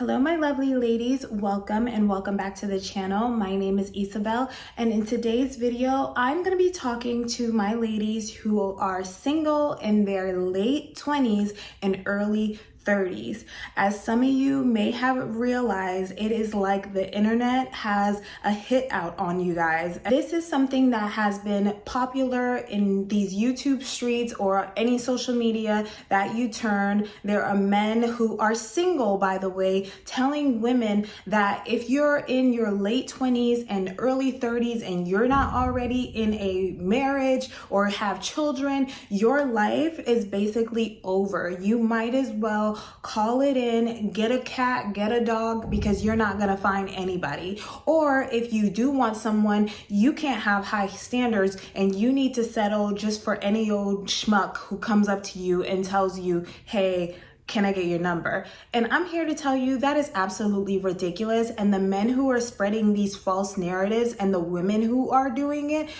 Hello my lovely ladies, welcome and welcome back to the channel. My name is Isabel, and in today's video I'm going to be talking to my ladies who are single in their late 20s and early 30s. As some of you may have realized, it is like the internet has a hit out on you guys. This is something that has been popular in these YouTube streets or any social media that you turn. There are men who are single, by the way, telling women that if you're in your late 20s and early 30s and you're not already in a marriage or have children, your life is basically over. You might as well call it in, get a cat, get a dog, because you're not gonna find anybody. Or if you do want someone, you can't have high standards and you need to settle just for any old schmuck who comes up to you and tells you, hey, can I get your number? And I'm here to tell you that is absolutely ridiculous. And the men who are spreading these false narratives and the women who are doing it,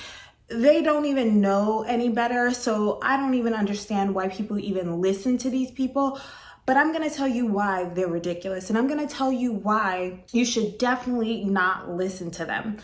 they don't even know any better. So I don't even understand why people even listen to these people. But I'm going to tell you why they're ridiculous, and I'm going to tell you why you should definitely not listen to them.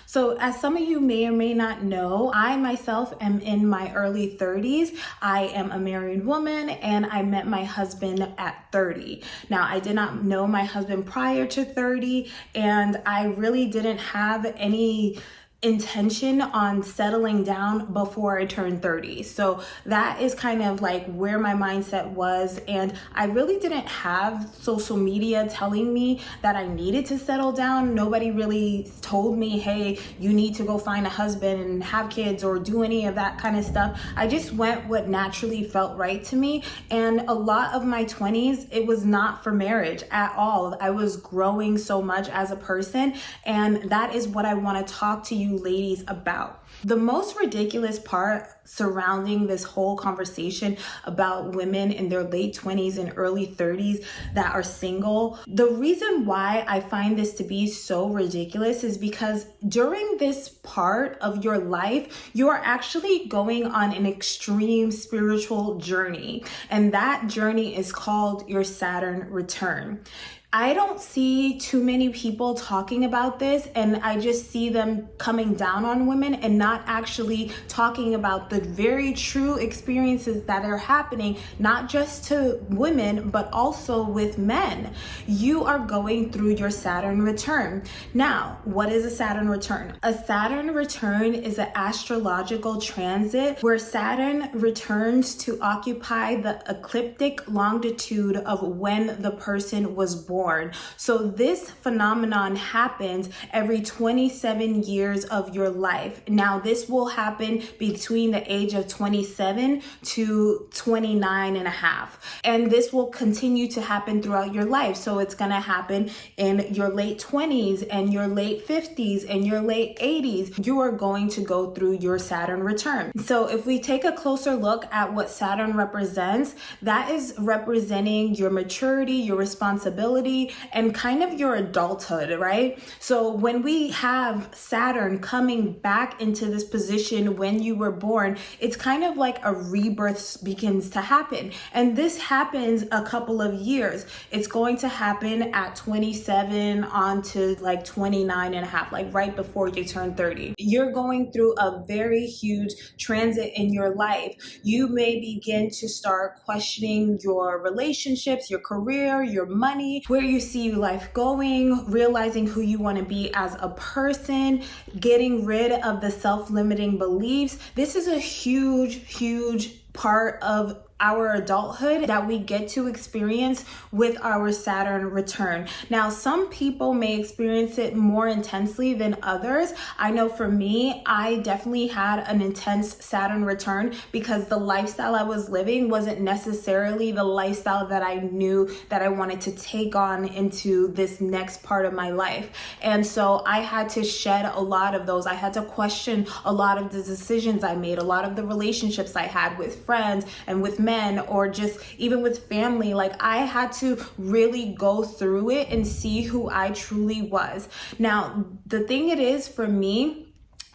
So as some of you may or may not know, I myself am in my early 30s. I am a married woman and I met my husband at 30. Now, I did not know my husband prior to 30, and I really didn't have any intention on settling down before I turned 30. So that is kind of like where my mindset was. And I really didn't have social media telling me that I needed to settle down. Nobody really told me, hey, you need to go find a husband and have kids or do any of that kind of stuff. I just went what naturally felt right to me. And a lot of my 20s, it was not for marriage at all. I was growing so much as a person. And that is what I want to talk to you ladies about. The most ridiculous part surrounding this whole conversation about women in their late 20s and early 30s that are single, the reason why I find this to be so ridiculous is because during this part of your life, you are actually going on an extreme spiritual journey, and that journey is called your Saturn return. I don't see too many people talking about this, and I just see them coming down on women and not actually talking about the very true experiences that are happening, not just to women, but also with men. You are going through your Saturn return. Now, what is a Saturn return? A Saturn return is an astrological transit where Saturn returns to occupy the ecliptic longitude of when the person was born. So this phenomenon happens every 27 years of your life. Now, this will happen between the age of 27 to 29 and a half. And this will continue to happen throughout your life. So it's going to happen in your late 20s and your late 50s and your late 80s. You are going to go through your Saturn return. So if we take a closer look at what Saturn represents, that is representing your maturity, your responsibility, and kind of your adulthood, right? So when we have Saturn coming back into this position when you were born, it's kind of like a rebirth begins to happen. And this happens a couple of years. It's going to happen at 27 on to like 29 and a half, like right before you turn 30. You're going through a very huge transit in your life. You may begin to start questioning your relationships, your career, your money, where you see life going, realizing who you want to be as a person, getting rid of the self-limiting beliefs. This is a huge part of our adulthood that we get to experience with our Saturn return. Now, some people may experience it more intensely than others. I know for me, I definitely had an intense Saturn return because the lifestyle I was living wasn't necessarily the lifestyle that I knew that I wanted to take on into this next part of my life. And so I had to shed a lot of those. I had to question a lot of the decisions I made, a lot of the relationships I had with friends and with men or just even with family, like I had to really go through it and see who I truly was. Now, the thing it is for me,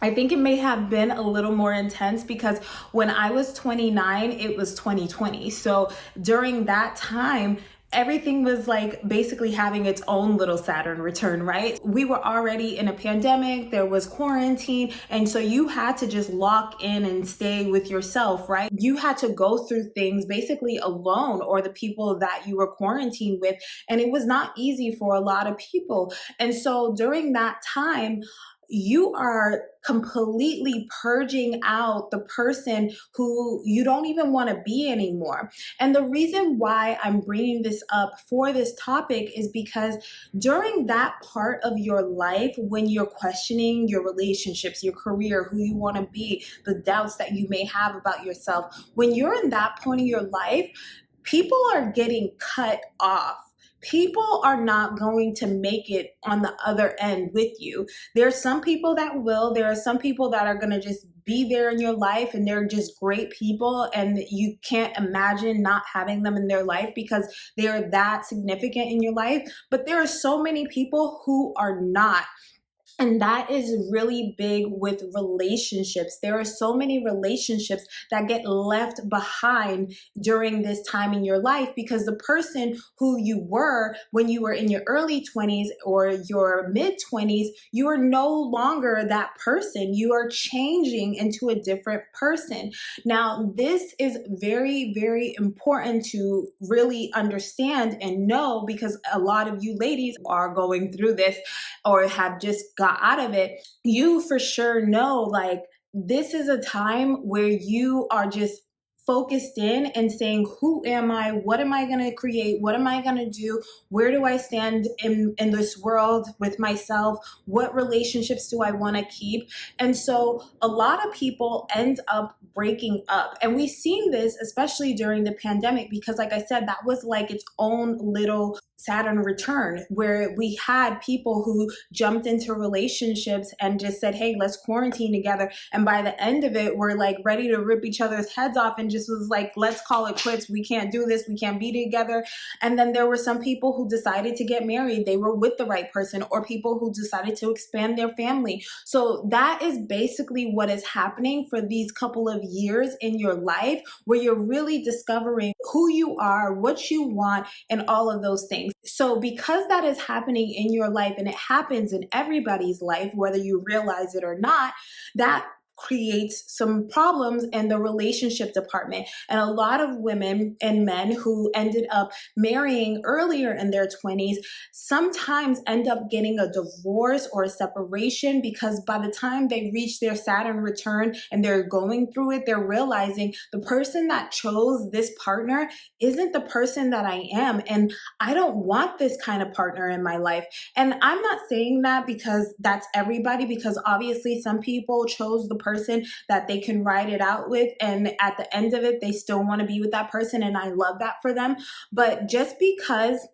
I think it may have been a little more intense because when I was 29, it was 2020. So during that time, everything was like basically having its own little Saturn return, right? We were already in a pandemic, there was quarantine, and so you had to just lock in and stay with yourself, right? You had to go through things basically alone or the people that you were quarantined with, and it was not easy for a lot of people. And so during that time, you are completely purging out the person who you don't even want to be anymore. And the reason why I'm bringing this up for this topic is because during that part of your life, when you're questioning your relationships, your career, who you want to be, the doubts that you may have about yourself, when you're in that point of your life, people are getting cut off. People are not going to make it on the other end with you. There are some people that will. There are some people that are going to just be there in your life and they're just great people and you can't imagine not having them in their life because they're that significant in your life. But there are so many people who are not. And that is really big with relationships. There are so many relationships that get left behind during this time in your life because the person who you were when you were in your early 20s or your mid 20s, you are no longer that person. You are changing into a different person. Now, this is very, very important to really understand and know because a lot of you ladies are going through this or have just got out of it. You for sure know, like, this is a time where you are just focused in and saying, who am I? What am I going to create? What am I going to do? Where do I stand in this world with myself? What relationships do I want to keep? And so a lot of people end up breaking up. And we've seen this, especially during the pandemic, because like I said, that was like its own little Saturn return where we had people who jumped into relationships and just said, hey, let's quarantine together. And by the end of it, we're like ready to rip each other's heads off and just was like, let's call it quits. We can't do this. We can't be together. And then there were some people who decided to get married. They were with the right person, or people who decided to expand their family. So that is basically what is happening for these couple of years in your life where you're really discovering who you are, what you want, and all of those things. So because that is happening in your life, and it happens in everybody's life, whether you realize it or not, that creates some problems in the relationship department. And a lot of women and men who ended up marrying earlier in their 20s sometimes end up getting a divorce or a separation because by the time they reach their Saturn return and they're going through it, they're realizing the person that chose this partner isn't the person that I am. And I don't want this kind of partner in my life. And I'm not saying that because that's everybody, because obviously some people chose the person that they can ride it out with, and at the end of it they still want to be with that person, and I love that for them. But just because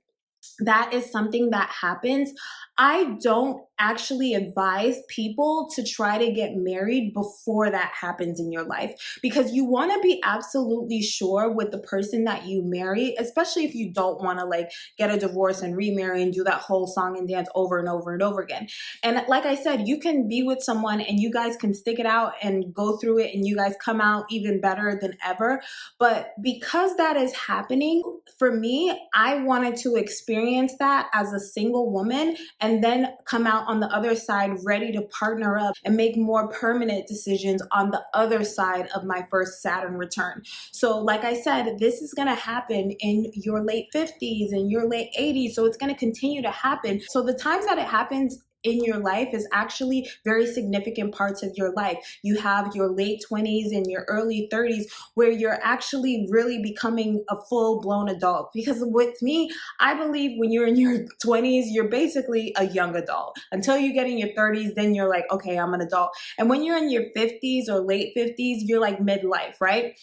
that is something that happens, I don't actually advise people to try to get married before that happens in your life, because you want to be absolutely sure with the person that you marry, especially if you don't want to like get a divorce and remarry and do that whole song and dance over and over and over again. And like I said, you can be with someone and you guys can stick it out and go through it and you guys come out even better than ever. But because that is happening, for me, I wanted to experience that as a single woman and then come out on the other side ready to partner up and make more permanent decisions on the other side of my first Saturn return. So like I said, this is going to happen in your late 50s and your late 80s. So it's going to continue to happen. So the times that it happens in your life is actually very significant parts of your life. You have your late 20s and your early 30s where you're actually really becoming a full-blown adult. Because with me, I believe when you're in your 20s, you're basically a young adult. Until you get in your 30s, then you're like, okay, I'm an adult. And when you're in your 50s or late 50s, you're like midlife, right?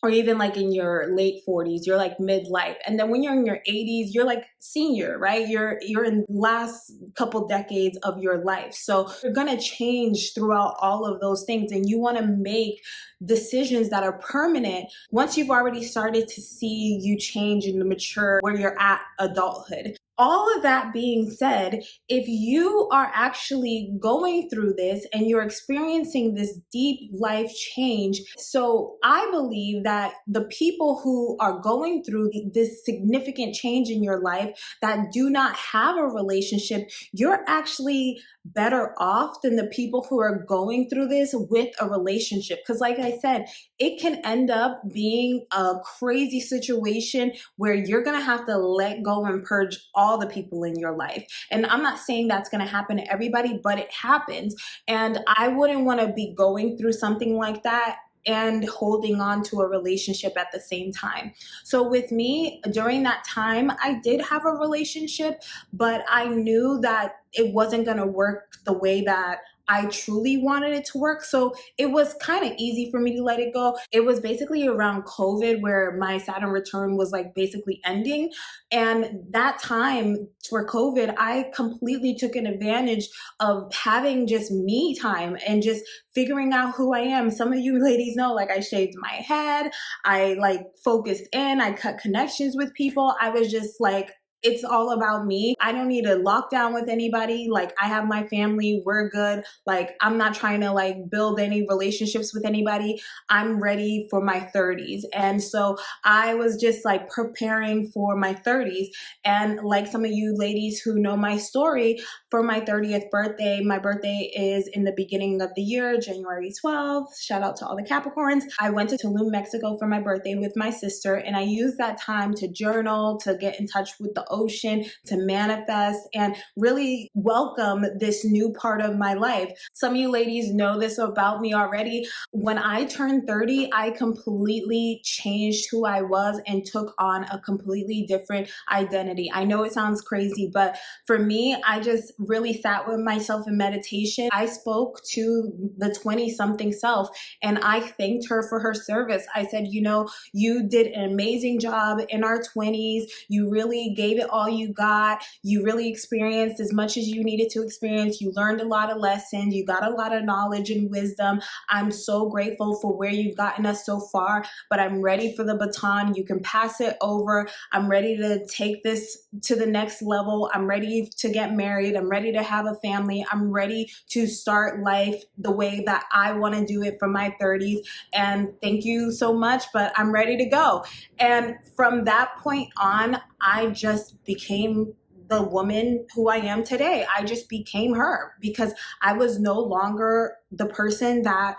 or even like in your late 40s, you're like midlife. And then when you're in your 80s, you're like senior, right? You're in last couple decades of your life. So you're going to change throughout all of those things, and you want to make decisions that are permanent once you've already started to see you change and mature where you're at adulthood. All of that being said, if you are actually going through this and you're experiencing this deep life change, so I believe that the people who are going through this significant change in your life that do not have a relationship, you're actually better off than the people who are going through this with a relationship. Because like I said, it can end up being a crazy situation where you're going to have to let go and purge all the people in your life. And I'm not saying that's going to happen to everybody, but it happens. And I wouldn't want to be going through something like that and holding on to a relationship at the same time. So with me, during that time, I did have a relationship, but I knew that it wasn't going to work the way that I truly wanted it to work. So it was kind of easy for me to let it go. It was basically around COVID where my Saturn return was like basically ending. And that time for COVID, I completely took an advantage of having just me time and just figuring out who I am. Some of you ladies know, like I shaved my head, I like focused in, I cut connections with people. I was just like, it's all about me. I don't need to lock down with anybody. Like I have my family, we're good. Like I'm not trying to like build any relationships with anybody. I'm ready for my 30s. And so I was just like preparing for my 30s. And like some of you ladies who know my story, for my 30th birthday, my birthday is in the beginning of the year, January 12th. Shout out to all the Capricorns. I went to Tulum, Mexico for my birthday with my sister, and I used that time to journal, to get in touch with the ocean, to manifest, and really welcome this new part of my life. Some of you ladies know this about me already. When I turned 30, I completely changed who I was and took on a completely different identity. I know it sounds crazy, but for me, I just really sat with myself in meditation. I spoke to the 20-something self and I thanked her for her service. I said, you know, you did an amazing job in our 20s. You really gave it all you got. You really experienced as much as you needed to experience. You learned a lot of lessons. You got a lot of knowledge and wisdom. I'm so grateful for where you've gotten us so far, but I'm ready for the baton. You can pass it over. I'm ready to take this to the next level. I'm ready to get married. I'm ready to have a family. I'm ready to start life the way that I want to do it for my 30s. And thank you so much, but I'm ready to go. And from that point on, I just became the woman who I am today. I just became her because I was no longer the person that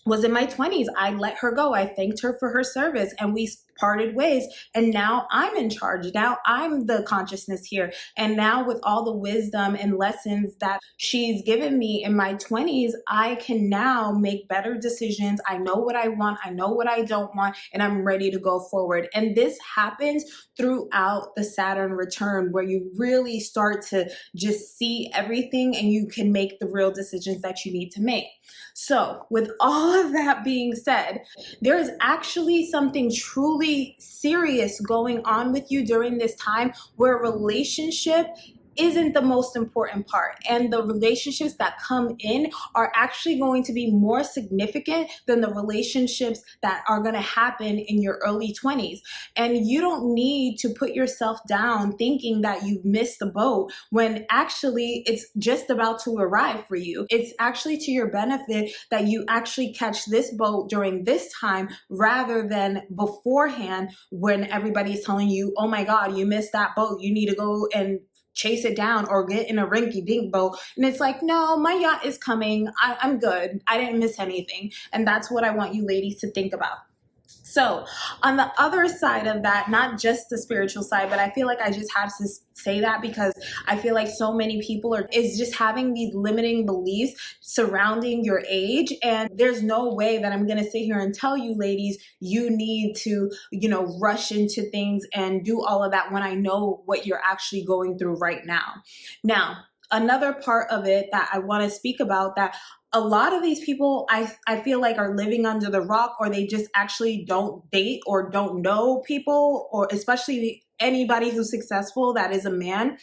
was in my 20s. I let her go. I thanked her for her service and we parted ways. And now I'm in charge. Now I'm the consciousness here. And now with all the wisdom and lessons that she's given me in my 20s, I can now make better decisions. I know what I want. I know what I don't want, and I'm ready to go forward. And this happens throughout the Saturn return where you really start to just see everything and you can make the real decisions that you need to make. So with all of that being said, there is actually something truly serious going on with you during this time where a relationship isn't the most important part. And the relationships that come in are actually going to be more significant than the relationships that are going to happen in your early 20s. And you don't need to put yourself down thinking that you've missed the boat when actually it's just about to arrive for you. It's actually to your benefit that you actually catch this boat during this time rather than beforehand when everybody's telling you, oh my God, you missed that boat. You need to go and chase it down or get in a rinky-dink boat. And it's like, no, my yacht is coming. I'm good. I didn't miss anything. And that's what I want you ladies to think about. So on the other side of that, not just the spiritual side, but I feel like I just had to say that because I feel like so many people is just having these limiting beliefs surrounding your age. And there's no way that I'm going to sit here and tell you ladies, you need to, rush into things and do all of that when I know what you're actually going through right now. Now, another part of it that I want to speak about, that a lot of these people I feel like are living under the rock, or they just actually don't date or don't know people, or especially anybody who's successful that is a man.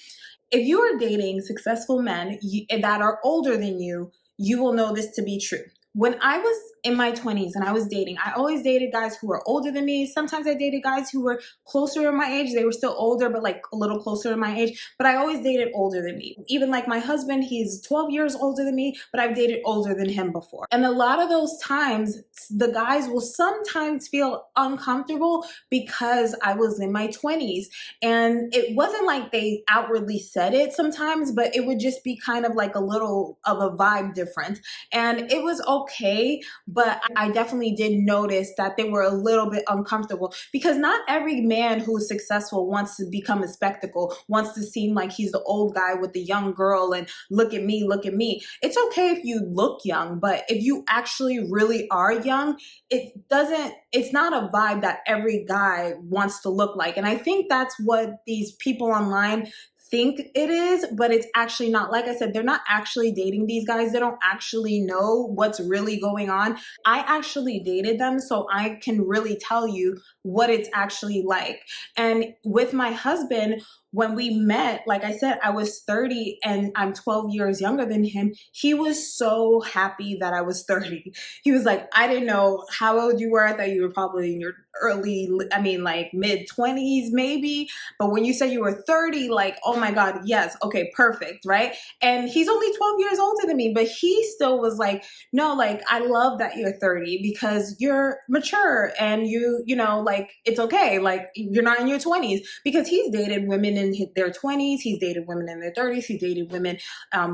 If you are dating successful men that are older than you will know this to be true. When I was in my 20s and I was dating, I always dated guys who were older than me. Sometimes I dated guys who were closer to my age. They were still older, but like a little closer to my age. But I always dated older than me. Even like my husband, he's 12 years older than me, but I've dated older than him before. And a lot of those times, the guys will sometimes feel uncomfortable because I was in my 20s. And it wasn't like they outwardly said it sometimes, but it would just be kind of like a little of a vibe difference. And it was okay, but I definitely did notice that they were a little bit uncomfortable, because not every man who is successful wants to become a spectacle, wants to seem like he's the old guy with the young girl and look at me, look at me. It's okay if you look young, but if you actually really are young, it's not a vibe that every guy wants to look like. And I think that's what these people online think it is, but it's actually not. Like I said, they're not actually dating these guys. They don't actually know what's really going on. I actually dated them, so I can really tell you what it's actually like. And with my husband, when we met, like I said, I was 30 and I'm 12 years younger than him. He was so happy that I was 30. He was like, I didn't know how old you were. I thought you were probably in your like mid 20s maybe. But when you said you were 30, like, oh my God, yes, okay, perfect, right? And he's only 12 years older than me, but he still was like, no, like, I love that you're 30 because you're mature and you know, like, it's okay. Like, you're not in your 20s, because he's dated women in their 20s. He's dated women in their 30s. He's dated women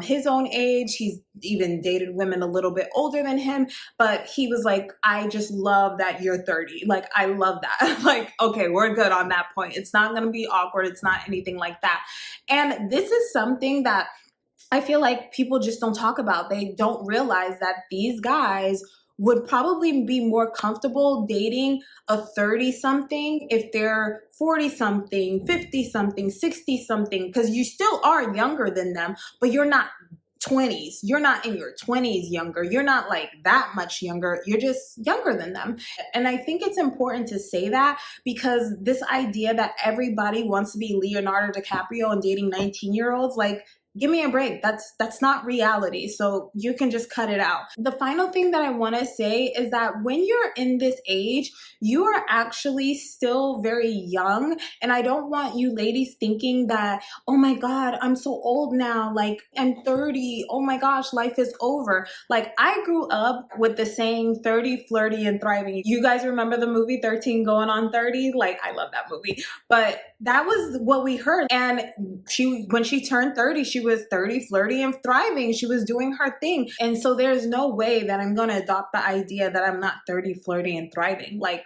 his own age. He's even dated women a little bit older than him. But he was like, I just love that you're 30. Like, I love that. Like, okay, we're good on that point. It's not going to be awkward. It's not anything like that. And this is something that I feel like people just don't talk about. They don't realize that these guys would probably be more comfortable dating a 30-something if they're 40-something, 50-something, 60-something, because you still are younger than them, but you're not 20s. You're not in your 20s younger. You're not like that much younger. You're just younger than them. And I think it's important to say that, because this idea that everybody wants to be Leonardo DiCaprio and dating 19-year-olds, like, give me a break. That's not reality. So you can just cut it out. The final thing that I want to say is that when you're in this age, you are actually still very young. And I don't want you ladies thinking that, oh my God, I'm so old now. Like, I'm 30. Oh my gosh, life is over. Like, I grew up with the saying 30, flirty, and thriving. You guys remember the movie 13 Going on 30? Like, I love that movie. But that was what we heard. And when she turned 30, she was 30, flirty, and thriving. She was doing her thing. And so there's no way that I'm going to adopt the idea that I'm not 30, flirty, and thriving. Like,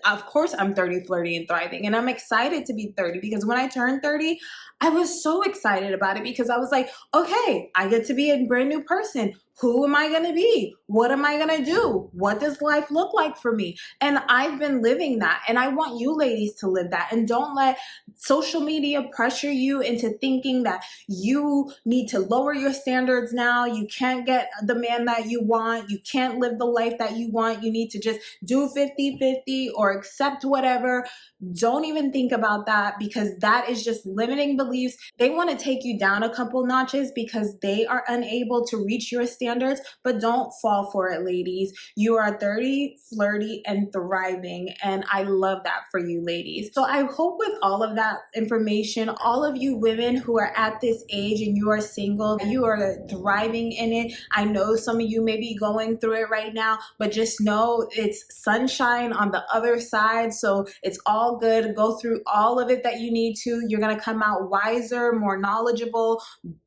of course I'm 30, flirty, and thriving. And I'm excited to be 30, because when I turned 30, I was so excited about it, because I was like, okay, I get to be a brand new person. Who am I going to be? What am I going to do? What does life look like for me? And I've been living that. And I want you ladies to live that. And don't let social media pressure you into thinking that you need to lower your standards now. You can't get the man that you want. You can't live the life that you want. You need to just do 50-50 or accept whatever. Don't even think about that, because that is just limiting beliefs. They want to take you down a couple notches because they are unable to reach your standards, but don't fall for it, ladies. You are 30, flirty, and thriving, and I love that for you ladies. So I hope with all of that information, all of you women who are at this age and you are single, you are thriving in it. I know some of you may be going through it right now, but just know it's sunshine on the other side. So it's all good. Go through all of it that you need to. You're going to come out wiser, more knowledgeable.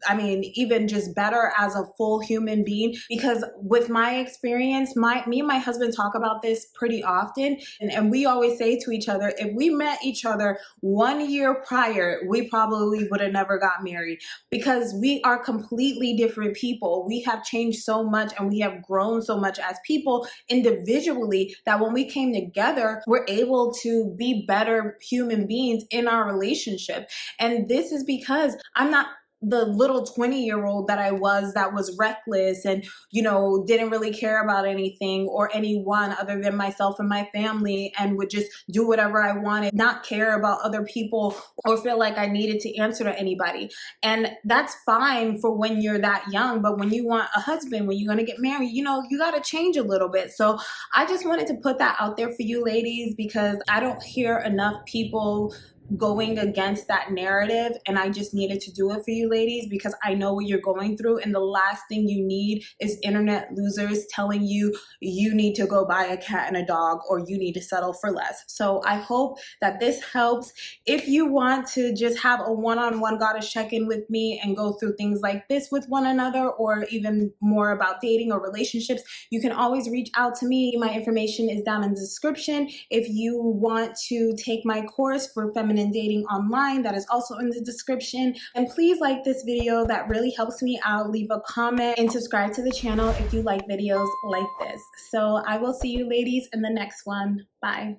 I mean, even just better as a full human being. Because with my experience, me and my husband talk about this pretty often. And we always say to each other, if we met each other 1 year prior, we probably would have never got married, because we are completely different people. We have changed so much and we have grown so much as people individually that when we came together, we're able to be better human beings in our relationship. And this is because I'm not the little 20-year-old that I was, that was reckless and, you know, didn't really care about anything or anyone other than myself and my family, and would just do whatever I wanted, not care about other people or feel like I needed to answer to anybody. And that's fine for when you're that young, but when you want a husband, when you're going to get married, you know, you got to change a little bit. So I just wanted to put that out there for you ladies, because I don't hear enough people going against that narrative, and I just needed to do it for you ladies because I know what you're going through, and the last thing you need is internet losers telling you you need to go buy a cat and a dog or you need to settle for less. So I hope that this helps. If you want to just have a one-on-one goddess check-in with me and go through things like this with one another, or even more about dating or relationships, you can always reach out to me. My information is down in the description. If you want to take my course for feminine dating online, that is also in the description. And please like this video, that really helps me out. Leave a comment and subscribe to the channel if you like videos like this. So I will see you ladies in the next one. Bye.